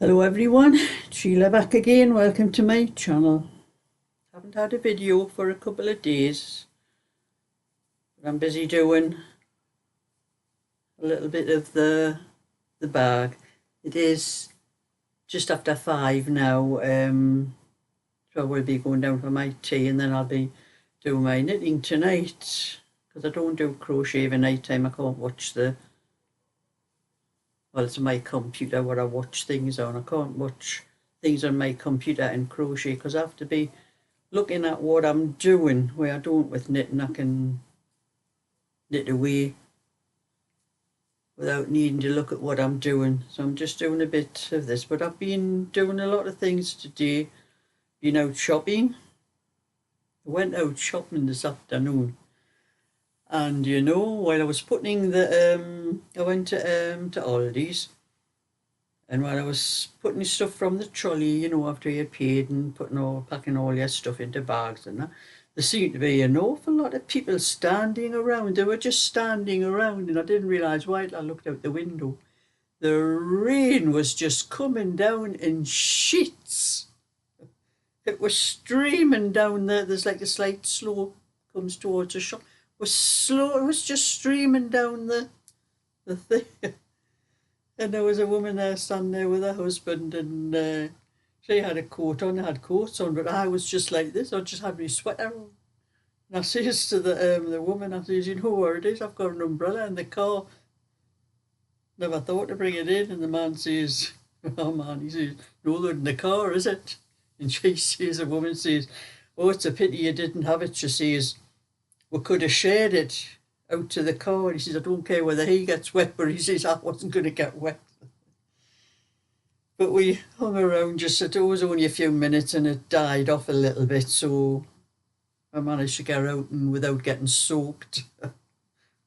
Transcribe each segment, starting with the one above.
Hello everyone, Sheila back again. Welcome to my channel. Haven't had a video for a couple of days, but I'm busy doing a little bit of the bag. It is just after 5 now, so I will be going down for my tea and then I'll be doing my knitting tonight, because I don't do crochet every night time. I can't watch it's my computer where I watch things on. I can't watch things on my computer and crochet because I have to be looking at what I'm doing. Where I don't with knitting, I can knit away without needing to look at what I'm doing. So I'm just doing a bit of this, but I've been doing a lot of things today. Been out shopping. I went out shopping this afternoon. And you know, while I was putting I went to Aldi's, and while I was putting stuff from the trolley, you know, after you had paid and packing all your stuff into bags and that, there seemed to be an awful lot of people standing around. They were just standing around, and I didn't realise why I looked out the window. The rain was just coming down in sheets. It was streaming down there. There's like a slight slope comes towards the shop. It was just streaming down the thing. And there was a woman there standing there with her husband, and she had a coat on, I had coats on, but I was just like this. I just had my sweater on. And I says to the woman, I says, you know where it is? I've got an umbrella in the car. Never thought to bring it in. And the man says, oh man, he says, no, they're in the car, is it? And she says, the woman says, oh, it's a pity you didn't have it. She says, we could have shared it out to the car. And he says, I don't care whether he gets wet, but he says, I wasn't going to get wet. But we hung around just, it was only a few minutes and it died off a little bit. So I managed to get out and without getting soaked,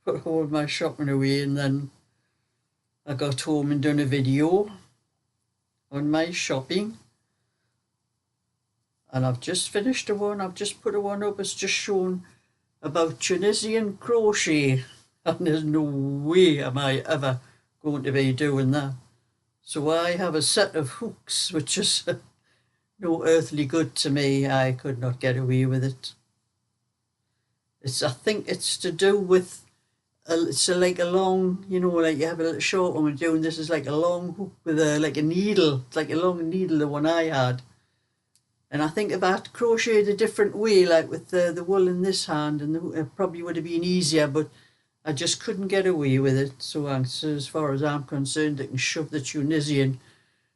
put all my shopping away. And then I got home and done a video on my shopping. And I've just finished the one. I've just put a one up. It's just shown about Tunisian crochet, and there's no way am I ever going to be doing that. So I have a set of hooks which is no earthly good to me. I could not get away with it. I think it's to do with it's like a long, you know, like you have a little short one we're doing. This is like a long hook with like a needle. It's like a long needle, the one I had. And I think if I had crocheted a different way, like with the wool in this hand, and it probably would have been easier, but I just couldn't get away with it. So as far as I'm concerned, I can shove the Tunisian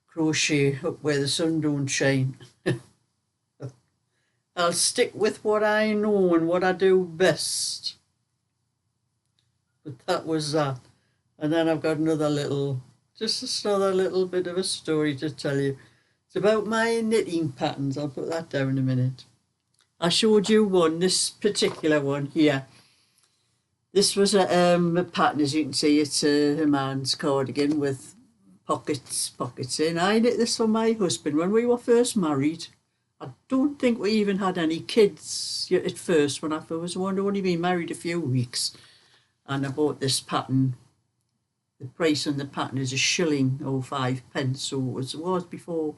crochet up where the sun don't shine. I'll stick with what I know and what I do best. But that was that. And then I've got just another little bit of a story to tell you. It's about my knitting patterns. I'll put that down in a minute. I showed you this particular one here. This was a pattern, as you can see. It's a man's cardigan with pockets in. I knit this for my husband when we were first married. I don't think we even had any kids at first when I was only been married a few weeks. And I bought this pattern. The price on the pattern is £1.05. So it was before,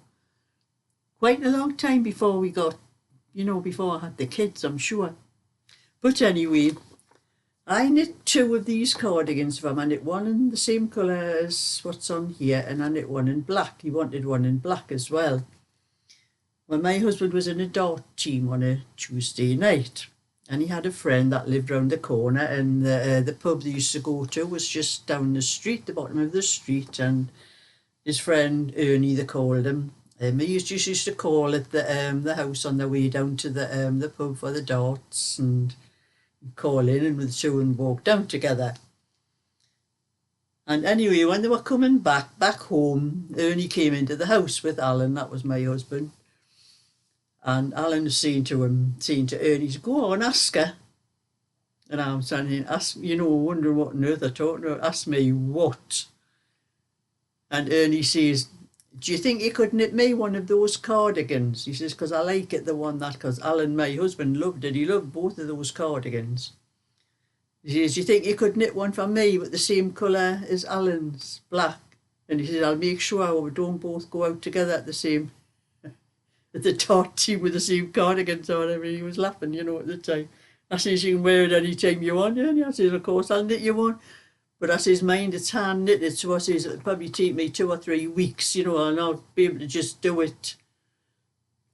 quite a long time before we got, before I had the kids, I'm sure. But anyway, I knit 2 of these cardigans for him. I knit one in the same colour as what's on here, and I knit one in black. He wanted one in black as well. Well, my husband was in a dart team on a Tuesday night, and he had a friend that lived round the corner, and the pub they used to go to was just down the street, the bottom of the street, and his friend Ernie, they called him. He used to call at the house on the way down to the pub for the darts, and call in, and the two and walk down together. And anyway, when they were coming back home, Ernie came into the house with Alan, that was my husband. And Alan was saying to Ernie, go on, ask her. And I'm saying, wondering what on earth they're talking about. Ask me what? And Ernie says, do you think you could knit me one of those cardigans? He says, because I like it, because Alan, my husband, loved it. He loved both of those cardigans. He says, do you think you could knit one for me with the same colour as Alan's, black? And he said, I'll make sure we don't both go out together at the dart team with the same cardigans or whatever. He was laughing, you know, at the time. I says, you can wear it any time you want. And I says, of course, I'll knit you one. But I says, mind it's hand knitted, so I says, it'll probably take me 2 or 3 weeks, you know, and I'll be able to just do it.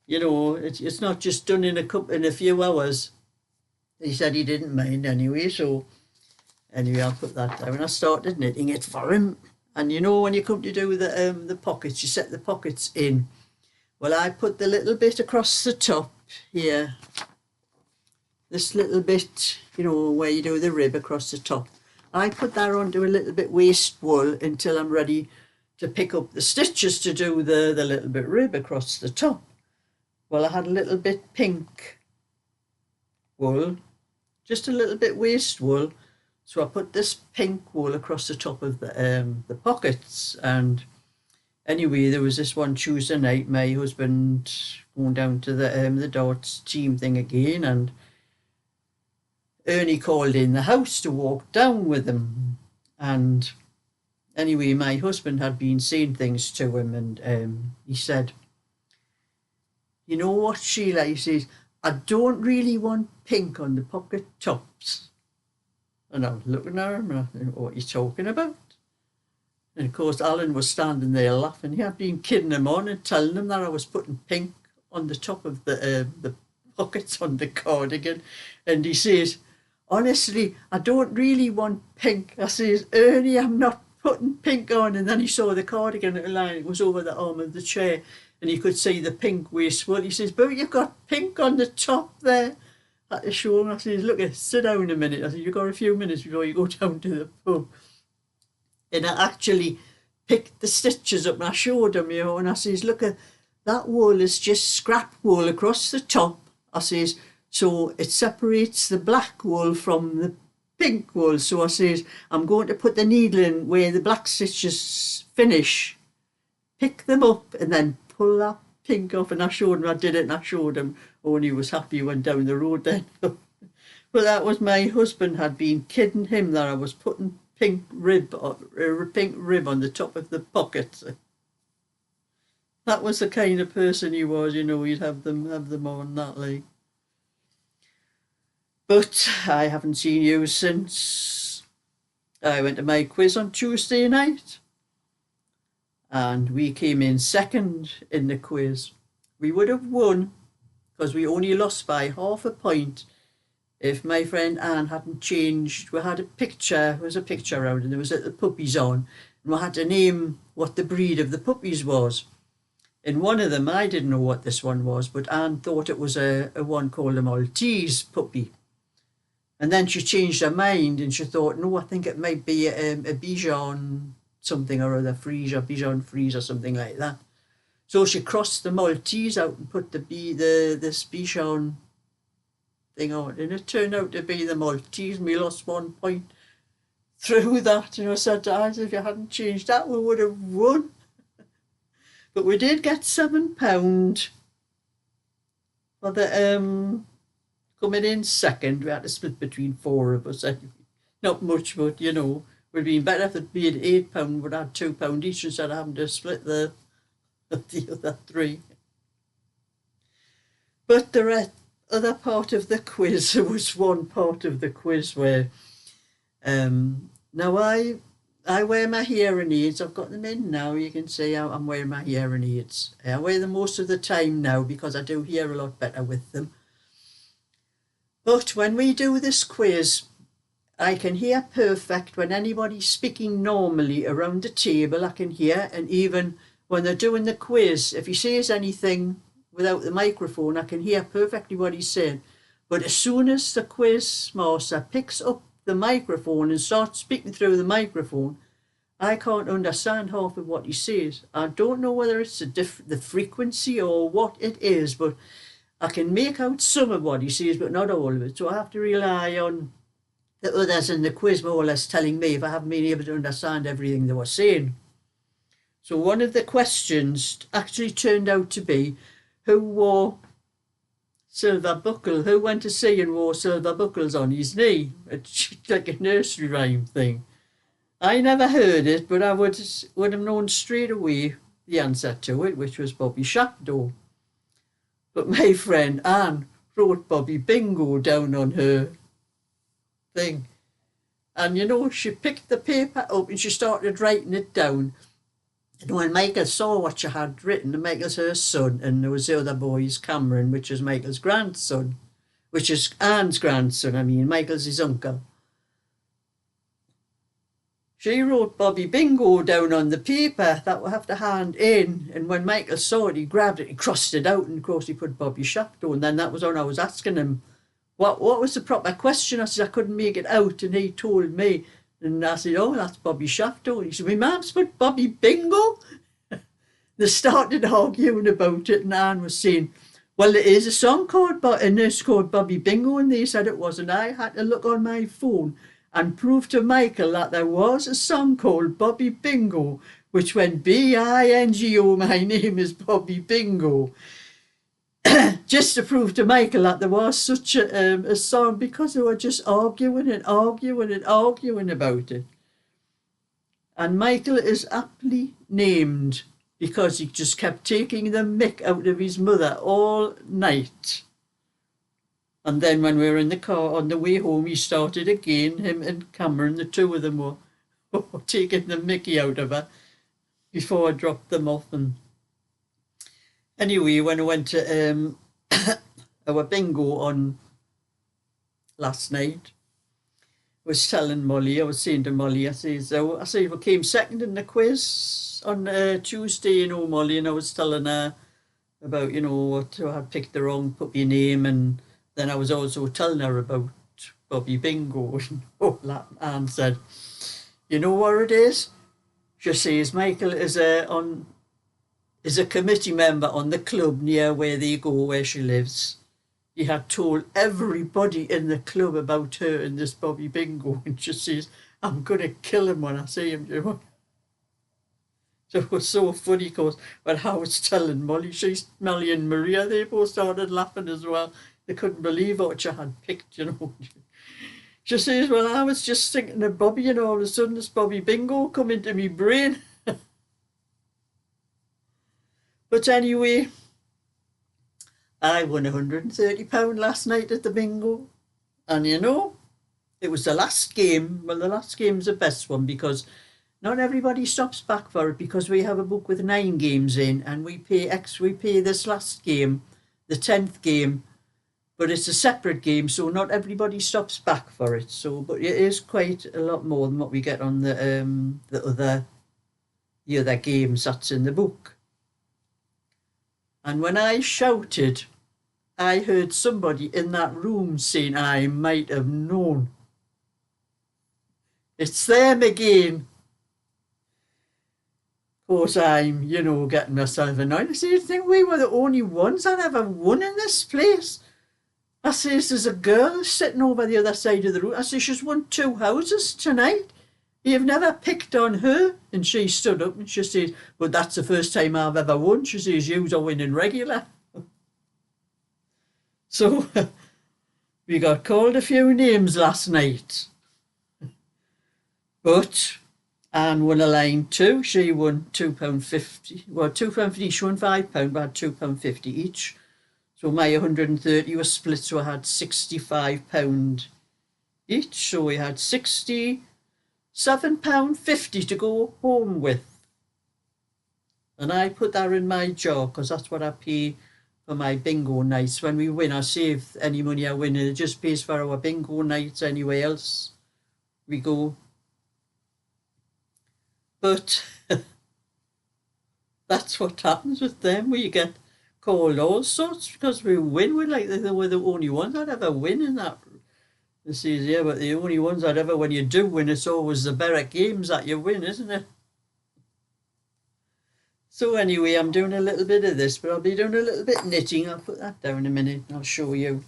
You know, it's not just done in a few hours. He said he didn't mind anyway, so anyway, I'll put that down. I started knitting it for him. And you know, when you come to do the pockets, you set the pockets in. Well, I put the little bit across the top here. This little bit, you know, where you do the rib across the top. I put that onto a little bit waste wool until I'm ready to pick up the stitches to do the little bit rib across the top. Well, I had a little bit pink wool, just a little bit waste wool. So I put this pink wool across the top of the pockets. And anyway, there was this one Tuesday night, my husband going down to the darts team thing again, and Ernie called in the house to walk down with him. And anyway, my husband had been saying things to him, and he said, you know what, Sheila, he says, I don't really want pink on the pocket tops. And I was looking at him and I thought, what are you talking about? And of course, Alan was standing there laughing. He had been kidding him on and telling him that I was putting pink on the top of the pockets on the cardigan. And he says, honestly, I don't really want pink. I says, Ernie, I'm not putting pink on. And then he saw the cardigan at a line. It was over the arm of the chair. And he could see the pink waist. Well, he says, but you've got pink on the top there. I had to show him. I says, look, sit down a minute. I said, you've got a few minutes before you go down to the pub. And I actually picked the stitches up and I showed him, you know, and I says, look, that wool is just scrap wool across the top. I says, so it separates the black wool from the pink wool. So I says, I'm going to put the needle in where the black stitches finish, pick them up and then pull that pink off. And I showed him, I did it, and I showed him. Oh, and he was happy, he went down the road then. But that was my husband had been kidding him that I was putting pink rib on the top of the pocket. That was the kind of person he was, you know, he'd have them on that like. But I haven't seen you since I went to my quiz on Tuesday night. And we came in second in the quiz. We would have won because we only lost by half a point if my friend Anne hadn't changed. We had a picture, there was a picture around and there was little puppies on, and we had to name what the breed of the puppies was. In one of them, I didn't know what this one was, but Anne thought it was a one called a Maltese puppy. And then she changed her mind and she thought, no, I think it might be a Bichon something or other, Bichon Frise or something like that. So she crossed the Maltese out and put this Bichon thing on, and it turned out to be the Maltese, and we lost 1 point through that. You know, I said to us, if you hadn't changed that, we would have won. But we did get £7 for the coming in second. We had to split between 4 of us anyway. Not much, but you know, it would have been better if it'd been £8, we'd had £2 each instead of having to split the other 3. But the other part of the quiz, there was one part of the quiz where now I wear my hearing aids. I've got them in now. You can see I'm wearing my hearing aids. I wear them most of the time now because I do hear a lot better with them. But when we do this quiz, I can hear perfect. When anybody's speaking normally around the table, I can hear. And even when they're doing the quiz, if he says anything without the microphone, I can hear perfectly what he's saying. But as soon as the quiz master picks up the microphone and starts speaking through the microphone, I can't understand half of what he says. I don't know whether it's the frequency or what it is, but I can make out some of what he says, but not all of it. So I have to rely on the others in the quiz more or less telling me if I haven't been able to understand everything they were saying. So one of the questions actually turned out to be, who wore silver buckle? Who went to sea and wore silver buckles on his knee? It's like a nursery rhyme thing. I never heard it, but I would have known straight away the answer to it, which was Bobby Shapdo. But my friend Anne wrote Bobby Bingo down on her thing. And she picked the paper up and she started writing it down. And when Michael saw what she had written, and Michael's her son, and there was the other boy's Cameron, which is Michael's grandson, which is Anne's grandson, Michael's his uncle. She wrote Bobby Bingo down on the paper that we'll have to hand in. And when Michael saw it, he grabbed it, he crossed it out, and of course he put Bobby Shapdo. And then that was when I was asking him, what was the proper question? I said, I couldn't make it out. And he told me. And I said, oh, that's Bobby Shapdo. And he said, my mum's put Bobby Bingo. They started arguing about it, and Anne was saying, well, there is a song called Bobby Bingo, and they said it wasn't. I had to look on my phone and prove to Michael that there was a song called Bobby Bingo, which went B-I-N-G-O, my name is Bobby Bingo. Just to prove to Michael that there was such a song, because they were just arguing about it. And Michael is aptly named because he just kept taking the mick out of his mother all night. And then when we were in the car on the way home, he started again, him and Cameron, the two of them were taking the mickey out of her before I dropped them off. And anyway, when I went to our bingo on last night, I was telling Molly, I was saying to Molly, I said, we came second in the quiz on Tuesday, Molly, and I was telling her about, what I had picked the wrong puppy name, and then I was also telling her about Bobby Bingo and all that. Anne said, you know what it is? She says Michael is a committee member on the club near where they go, where she lives. He had told everybody in the club about her and this Bobby Bingo, and she says, I'm going to kill him when I see him. So it was so funny, because when I was telling Molly, Molly and Maria, they both started laughing as well. They couldn't believe what she had picked, She says, well, I was just thinking of Bobby, and all of a sudden this Bobby Bingo come into me brain. But anyway, I won £130 last night at the bingo. And it was the last game. Well, the last game's the best one, because not everybody stops back for it, because we have a book with 9 games in, and we pay this last game, the 10th game, but it's a separate game, so not everybody stops back for it. So, but it is quite a lot more than what we get on the other games that's in the book. And when I shouted, I heard somebody in that room saying, I might have known. It's them again. Of course, I'm, getting myself annoyed. I said, you think we were the only ones that ever won in this place? I says, there's a girl sitting over the other side of the room. I says, she's won 2 houses tonight. You've never picked on her. And she stood up and she says, well, that's the first time I've ever won. She says, yous are winning regular. So we got called a few names last night. But Anne won a line too. She won £2.50. Well, £2.50. She won £5, but had £2.50 each. So my 130 was split, so I had £65 each. So we had £67.50 to go home with. And I put that in my jar, because that's what I pay for my bingo nights. When we win, I save any money I win, and it just pays for our bingo nights anywhere else we go. But that's what happens with them. We get called all sorts because we win. We're like they were the only ones that ever win in that. This is, yeah, but the only ones that ever, when you do win, it's always the better games that you win, isn't it? So anyway, I'm doing a little bit of this, but I'll be doing a little bit knitting. I'll put that down in a minute and I'll show you.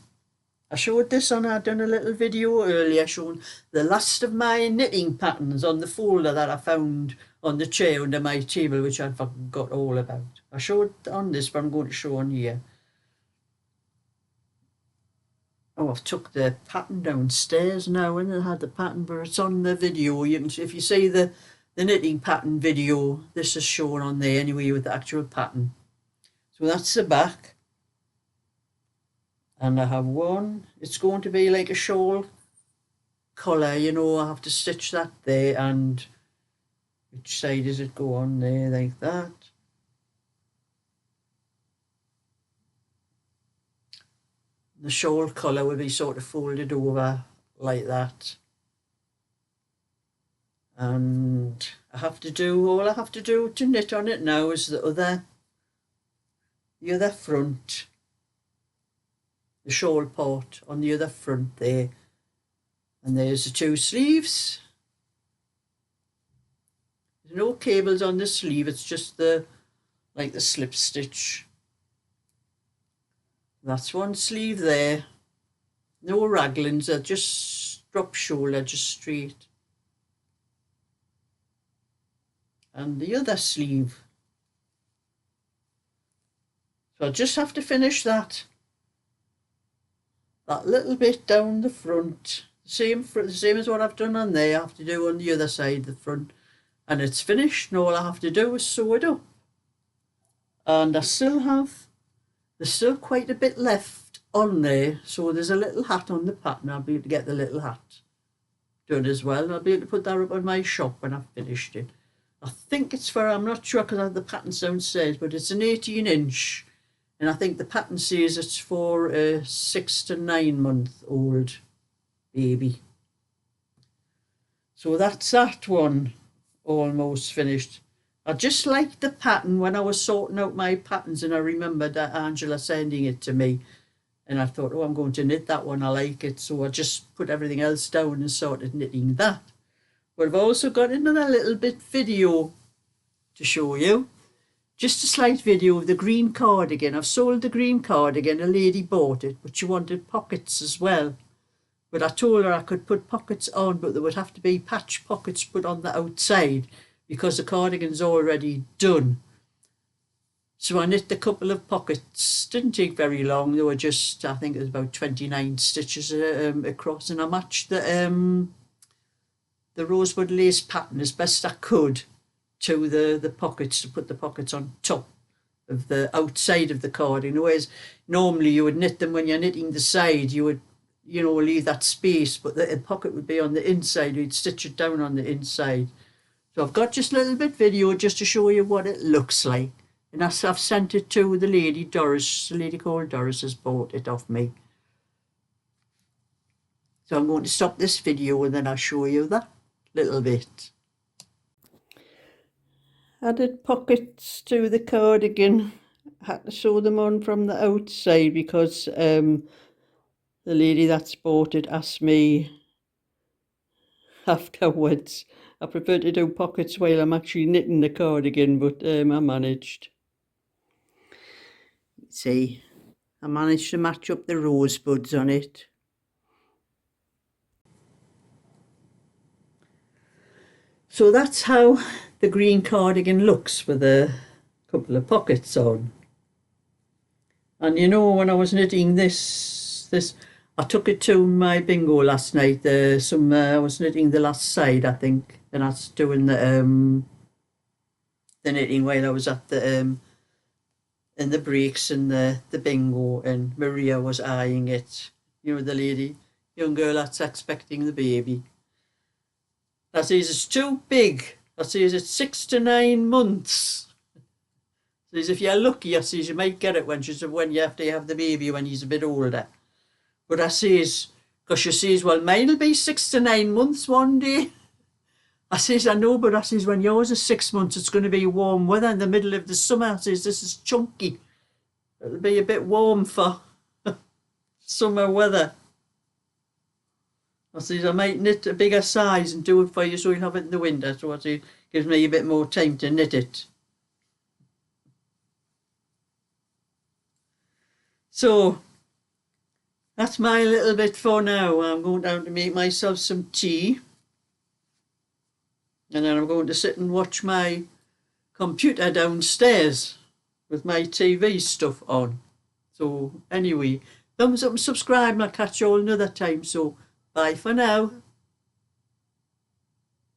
I showed this on, I'd done a little video earlier showing the last of my knitting patterns on the folder that I found on the chair under my table, which I forgot all about. I showed on this, but I'm going to show on here. Oh, I've took the pattern downstairs now, and I had the pattern, but it's on the video. You can, if you see the knitting pattern video, this is shown on there anyway with the actual pattern. So that's the back. And I have one, it's going to be like a shawl collar, you know, I have to stitch that there, and which side does it go on there, like that. The shawl collar will be sort of folded over like that. And all I have to do to knit on it now is the other front, the shawl part on the other front there. And there's the two sleeves. There's no cables on the sleeve, it's just the slip stitch. That's one sleeve there. No raglings, they're just drop shoulder, just straight. And the other sleeve. So I just have to finish that little bit down the front. The same as what I've done on there, I have to do on the other side, the front. And it's finished, and all I have to do is sew it up. And there's still quite a bit left on there, so there's a little hat on the pattern. I'll be able to get the little hat done as well. I'll be able to put that up on my shop when I've finished it. I think it's for, I'm not sure because I have the pattern downstairs, but it's an 18-inch, and I think the pattern says it's for a 6 to 9 month old baby. So that's that one almost finished. I just liked the pattern when I was sorting out my patterns, and I remembered that Angela sending it to me, and I thought, oh, I'm going to knit that one, I like it. So I just put everything else down and started knitting that. But I've also got another little bit video to show you. Just a slight video of the green cardigan. I've sold the green cardigan, a lady bought it, but she wanted pockets as well. But I told her I could put pockets on, but there would have to be patch pockets put on the outside because the cardigan's already done. So I knit a couple of pockets. Didn't take very long. They were just, I think it was about 29 stitches across, and I matched the rosewood lace pattern as best I could to the pockets, to put the pockets on top of the outside of the cardigan. Whereas normally you would knit them when you're knitting the side, you would, you know, leave that space, but the pocket would be on the inside. You'd stitch it down on the inside. So I've got just a little bit video just to show you what it looks like. And I've sent it to the lady Doris. A lady called Doris has bought it off me. So I'm going to stop this video and then I'll show you that little bit. Added pockets to the cardigan. Had to sew them on from the outside because the lady that's bought it asked me afterwards. I prefer to do pockets while I'm actually knitting the cardigan, but I managed. See, I managed to match up the rosebuds on it. So that's how the green cardigan looks with a couple of pockets on. And you know, when I was knitting this I took it to my bingo last night. I was knitting the last side, I think, and I was doing the knitting while I was at the in the breaks and the bingo, and Maria was eyeing it. You know, the lady, young girl that's expecting the baby. I says it's too big. I says it's 6 to 9 months. I says if you're lucky, I says you might get it when you have to have the baby when he's a bit older. But I says, because she says, well, mine'll be 6 to 9 months one day. I says, I know, but I says, when yours is 6 months, it's going to be warm weather in the middle of the summer. I says, this is chunky. It'll be a bit warm for summer weather. I says, I might knit a bigger size and do it for you so you'll have it in the winter. So I say, gives me a bit more time to knit it. So that's my little bit for now. I'm going down to make myself some tea. And then I'm going to sit and watch my computer downstairs with my TV stuff on. So anyway, thumbs up and subscribe, and I'll catch you all another time. So bye for now.